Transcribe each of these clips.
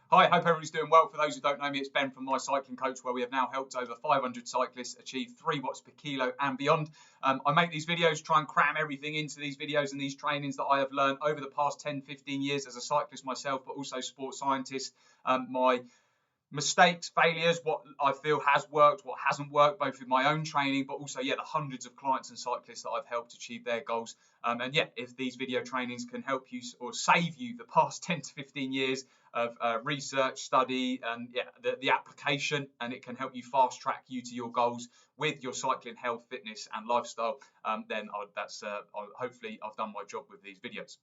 Hi, hope everybody's doing well. For those who don't know me, it's Ben from My Cycling Coach, where we have now helped over 500 cyclists achieve 3 watts per kilo and beyond. I make these videos, try and cram everything into these videos and these trainings that I have learned over the past 10, 15 years as a cyclist myself, but also sports scientist. My mistakes, failures, what I feel has worked, what hasn't worked, both with my own training, but also, the hundreds of clients and cyclists that I've helped achieve their goals. If these video trainings can help you or save you the past 10 to 15 years of research, study, and the application, and it can help you fast track you to your goals with your cycling health, fitness, and lifestyle, then hopefully I've done my job with these videos.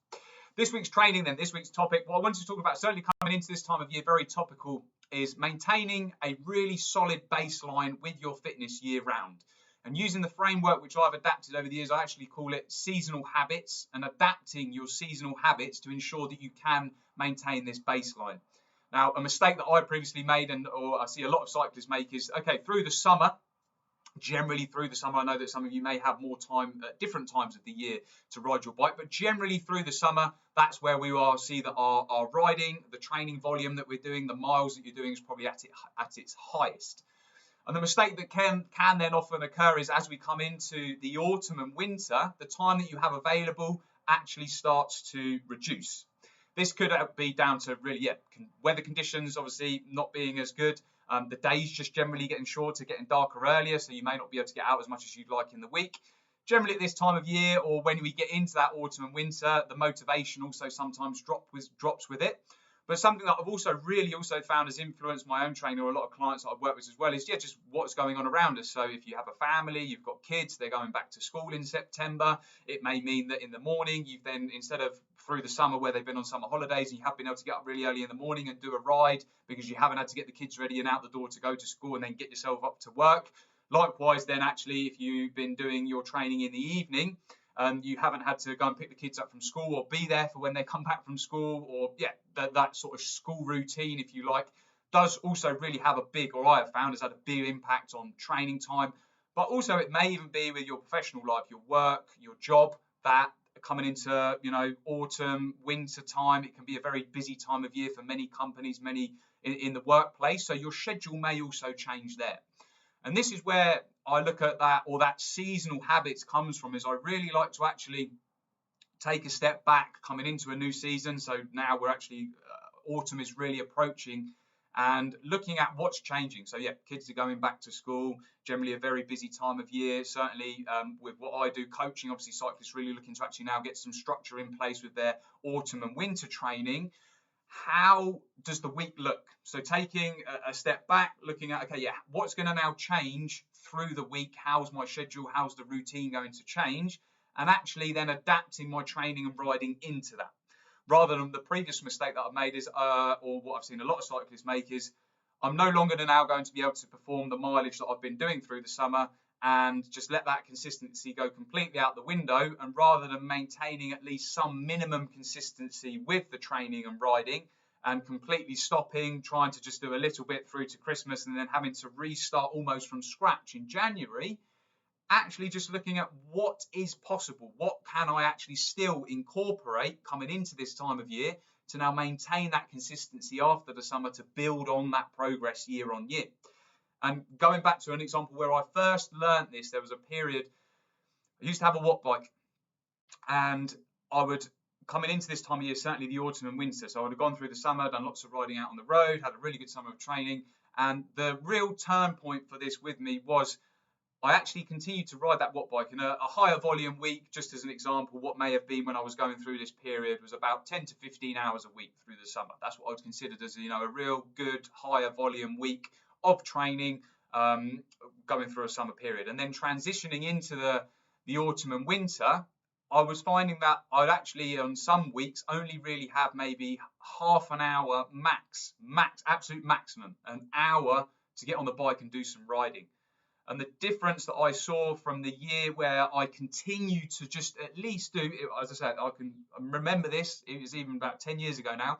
This week's training, then, this week's topic, what I wanted to talk about, certainly coming into this time of year, very topical, is maintaining a really solid baseline with your fitness year round. And using the framework which I've adapted over the years, I actually call it seasonal habits, and adapting your seasonal habits to ensure that you can maintain this baseline. Now, a mistake that I previously made, or I see a lot of cyclists make, is, okay, through the summer, generally through the summer, I know that some of you may have more time at different times of the year to ride your bike, but generally through the summer, that's where we see that our riding, the training volume that we're doing, the miles that you're doing is probably at its highest. And the mistake that can then often occur is as we come into the autumn and winter, the time that you have available actually starts to reduce. This could be down to really, weather conditions obviously not being as good. The days just generally getting shorter, getting darker earlier, so you may not be able to get out as much as you'd like in the week. Generally at this time of year, or when we get into that autumn and winter, the motivation also sometimes drops with it. But something that I've also found has influenced my own training, or a lot of clients that I've worked with as well, is just what's going on around us. So if you have a family, you've got kids, they're going back to school in September, it may mean that in the morning, you've then, instead of through the summer where they've been on summer holidays, and you have been able to get up really early in the morning and do a ride because you haven't had to get the kids ready and out the door to go to school and then get yourself up to work. Likewise, then actually, if you've been doing your training in the evening, you haven't had to go and pick the kids up from school or be there for when they come back from school, or that sort of school routine, if you like, does also really have a big, or I have found has had a big impact on training time. But also it may even be with your professional life, your work, your job, that coming into autumn, winter time, it can be a very busy time of year for many companies, many in the workplace. So your schedule may also change there. And this is where I look at that, or that seasonal habits comes from, is I really like to actually take a step back coming into a new season. So now we're actually, autumn is really approaching, and looking at what's changing. So kids are going back to school, generally a very busy time of year. Certainly with what I do, coaching, obviously cyclists really looking to actually now get some structure in place with their autumn and winter training. How does the week look? So taking a step back, looking at, what's going to now change through the week? How's my schedule? How's the routine going to change? And actually then adapting my training and riding into that. Rather than the previous mistake that I've made is, or what I've seen a lot of cyclists make, is I'm no longer now going to be able to perform the mileage that I've been doing through the summer, and just let that consistency go completely out the window. And rather than maintaining at least some minimum consistency with the training and riding, and completely stopping, trying to just do a little bit through to Christmas and then having to restart almost from scratch in January, actually just looking at what is possible, what can I actually still incorporate coming into this time of year to now maintain that consistency after the summer, to build on that progress year on year. And going back to an example where I first learned this, there was a period, I used to have a watt bike, and I would, coming into this time of year, certainly the autumn and winter, so I would have gone through the summer, done lots of riding out on the road, had a really good summer of training, and the real turn point for this with me was I actually continued to ride that watt bike in a higher volume week. Just as an example, what may have been when I was going through this period was about 10 to 15 hours a week through the summer. That's what I would consider as a real good higher volume week of training, going through a summer period. And then transitioning into the autumn and winter, I was finding that I'd actually on some weeks only really have maybe half an hour max, absolute maximum, an hour to get on the bike and do some riding. And the difference that I saw from the year where I continue to just at least do, as I said, I can remember this, it was even about 10 years ago now,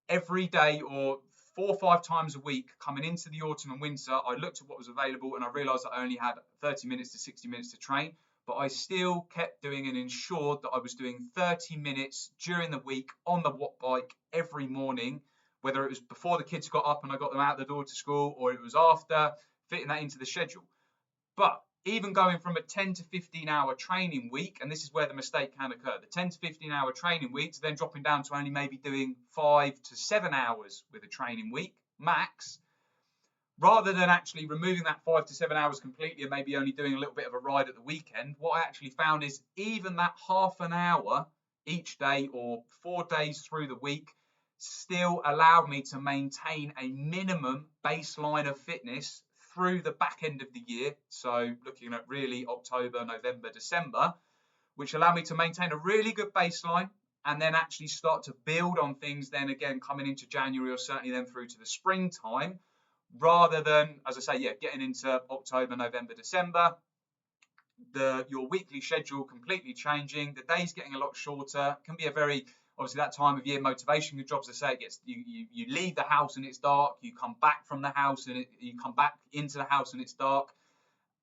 every day or 4 or 5 times a week coming into the autumn and winter, I looked at what was available and I realized I only had 30 minutes to 60 minutes to train, but I still kept doing and ensured that I was doing 30 minutes during the week on the watt bike every morning, whether it was before the kids got up and I got them out the door to school, or it was after, fitting that into the schedule. But even going from a 10 to 15 hour training week, and this is where the mistake can occur, the 10 to 15 hour training week to then dropping down to only maybe doing 5 to 7 hours with a training week max, rather than actually removing that 5 to 7 hours completely and maybe only doing a little bit of a ride at the weekend, what I actually found is even that half an hour each day or 4 days through the week still allowed me to maintain a minimum baseline of fitness through the back end of the year. So looking at really October, November, December, which allowed me to maintain a really good baseline and then actually start to build on things then again coming into January or certainly then through to the springtime, rather than, as I say, getting into October, November, December, your weekly schedule completely changing, the days getting a lot shorter. Can be a very, obviously that time of year, motivation, good jobs, I say, it gets you leave the house and it's dark, you come back from the house and you come back into the house and it's dark,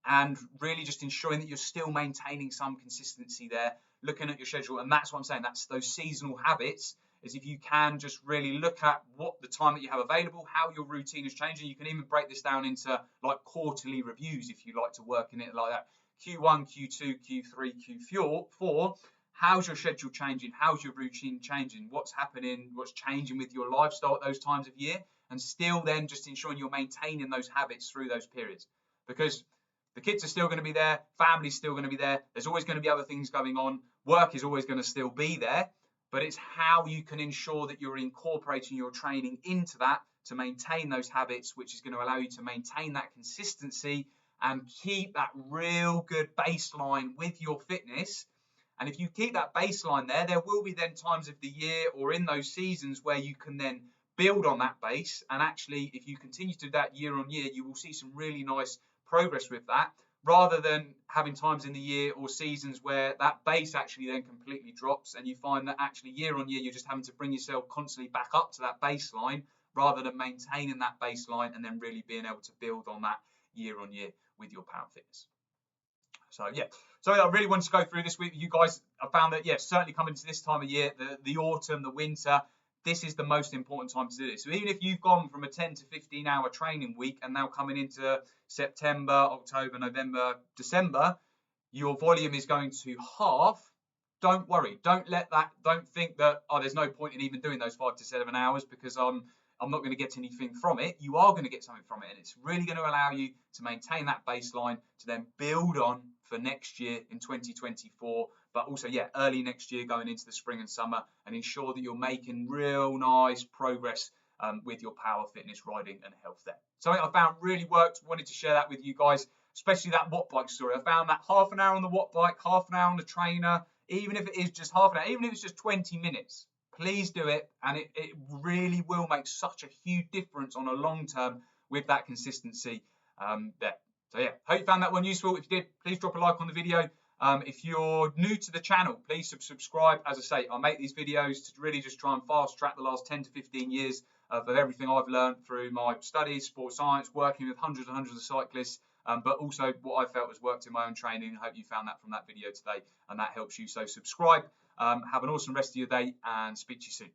and really just ensuring that you're still maintaining some consistency there, looking at your schedule. And that's what I'm saying, that's those seasonal habits, is if you can just really look at what the time that you have available, how your routine is changing. You can even break this down into like quarterly reviews if you like to work in it like that. Q1, Q2, Q3, Q4, how's your schedule changing? How's your routine changing? What's happening? What's changing with your lifestyle at those times of year? And still then just ensuring you're maintaining those habits through those periods. Because the kids are still going to be there, family's still going to be there, there's always going to be other things going on, work is always going to still be there, but it's how you can ensure that you're incorporating your training into that to maintain those habits, which is going to allow you to maintain that consistency and keep that real good baseline with your fitness. And if you keep that baseline there will be then times of the year or in those seasons where you can then build on that base. And actually, if you continue to do that year on year, you will see some really nice progress with that, rather than having times in the year or seasons where that base actually then completely drops and you find that actually year on year you're just having to bring yourself constantly back up to that baseline, rather than maintaining that baseline and then really being able to build on that year on year with your Power Fitness. So I really wanted to go through this with you guys. I found that certainly coming to this time of year, the autumn, the winter, this is the most important time to do this. So even if you've gone from a 10 to 15 hour training week and now coming into September, October, November, December, your volume is going to half. Don't worry. Don't think that, there's no point in even doing those 5 to 7 hours because I'm not going to get anything from it. You are going to get something from it, and it's really going to allow you to maintain that baseline to then build on for next year in 2024, but also early next year going into the spring and summer, and ensure that you're making real nice progress with your Power Fitness riding and health there. Something I found really worked, wanted to share that with you guys, especially that watt bike story. I found that half an hour on the watt bike, half an hour on the trainer, even if it is just half an hour, even if it's just 20 minutes, please do it, and it really will make such a huge difference on a long term with that consistency there. So hope you found that one useful. If you did, please drop a like on the video. If you're new to the channel, please subscribe. As I say, I make these videos to really just try and fast track the last 10 to 15 years of everything I've learned through my studies, sports science, working with hundreds and hundreds of cyclists, but also what I felt has worked in my own training. I hope you found that from that video today and that helps you. So subscribe. Have an awesome rest of your day and speak to you soon.